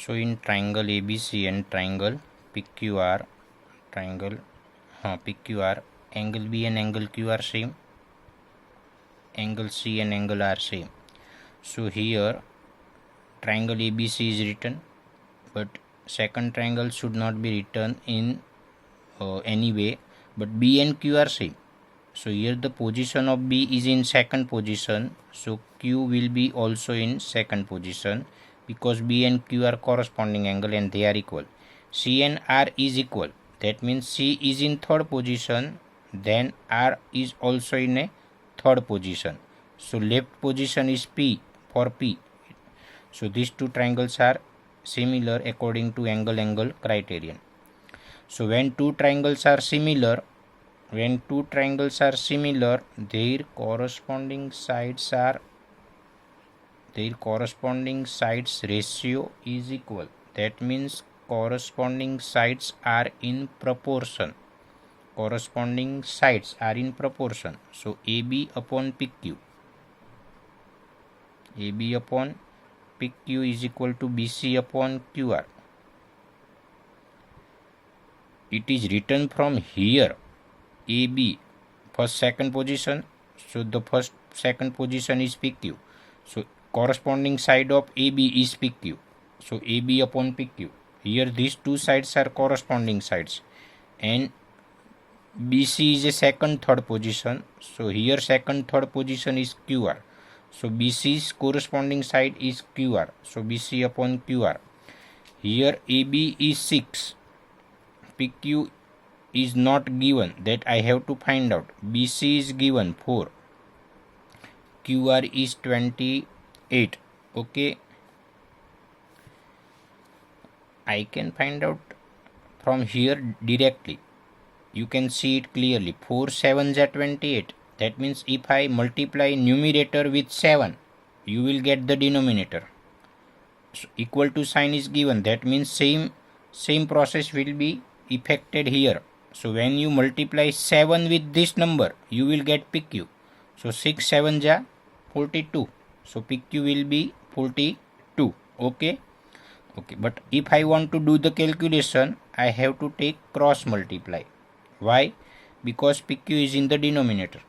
So in triangle ABC and triangle PQR, PQR, angle B and angle Q are same, angle C and angle R same. So here triangle ABC is written, but second triangle should not be written in any way, but B and Q are same. So here the position of B is in second position, so Q will be also in second position, because B and Q are corresponding angle and they are equal. C and R is equal, that means C is in third position, then R is also in a third position. So left position is P for P. So these two triangles are similar according to angle criterion. So when two triangles are similar, their corresponding sides ratio is equal. That means corresponding sides are in proportion. So AB upon PQ is equal to BC upon QR. It is written from here AB first second position, so the first second position is PQ, so corresponding side of AB is PQ, so AB upon PQ. Here these two sides are corresponding sides, and BC is a second third position, so here second third position is QR, so BC's corresponding side is QR, so BC upon QR. Here AB is 6, PQ is not given, that I have to find out. BC is given 4, QR is 28. Okay, I can find out from here directly. You can see it clearly. 4 7s are 28. That means if I multiply numerator with 7, you will get the denominator. So equal to sign is given. That means same process will be effected here. So when you multiply 7 with this number, you will get PQ. So 6 7s are 42. So PQ will be 42. Okay. But if I want to do the calculation, I have to take cross multiply. Why? Because PQ is in the denominator.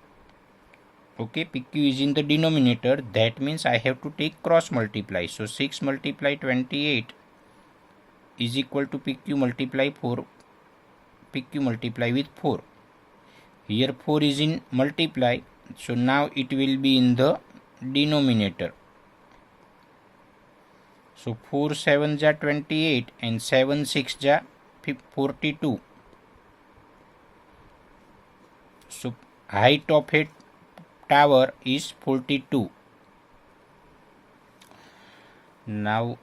Okay, PQ is in the denominator. That means I have to take cross multiply. So 6 multiply 28 is equal to PQ multiply 4. PQ multiply with 4. Here 4 is in multiply, so now it will be in the denominator. So 4 7s are 28 and 7 6s are 42. So height of a tower is 42. Now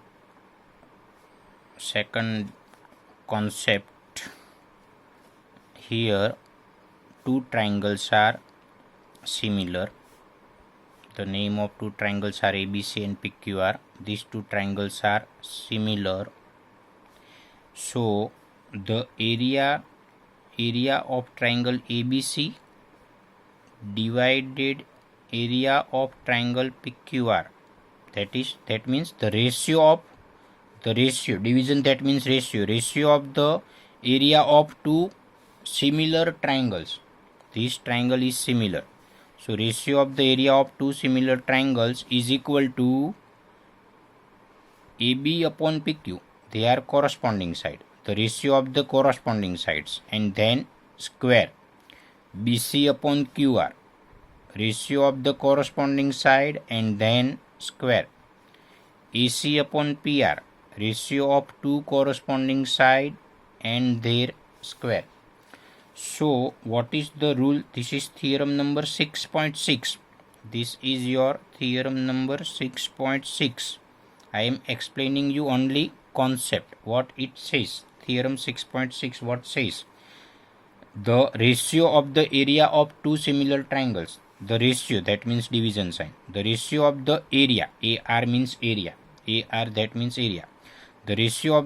second concept. Here two triangles are similar. The name of two triangles are ABC and PQR. These two triangles are similar. So the area of triangle ABC divided area of triangle PQR. That means the ratio of division. That means ratio of the area of two similar triangles. This triangle is similar, so ratio of the area of two similar triangles is equal to AB upon PQ. They are corresponding side, the ratio of the corresponding sides, and then square BC upon QR, ratio of the corresponding side, and then square AC upon PR, ratio of two corresponding side and their square. So what is the rule? This is theorem number 6.6. This is your theorem number 6.6. I am explaining you only concept, what it says. Theorem 6.6 what says? The ratio of the area of two similar triangles. The ratio, that means division sign. The ratio of the area, AR means area. AR, that means area. The ratio of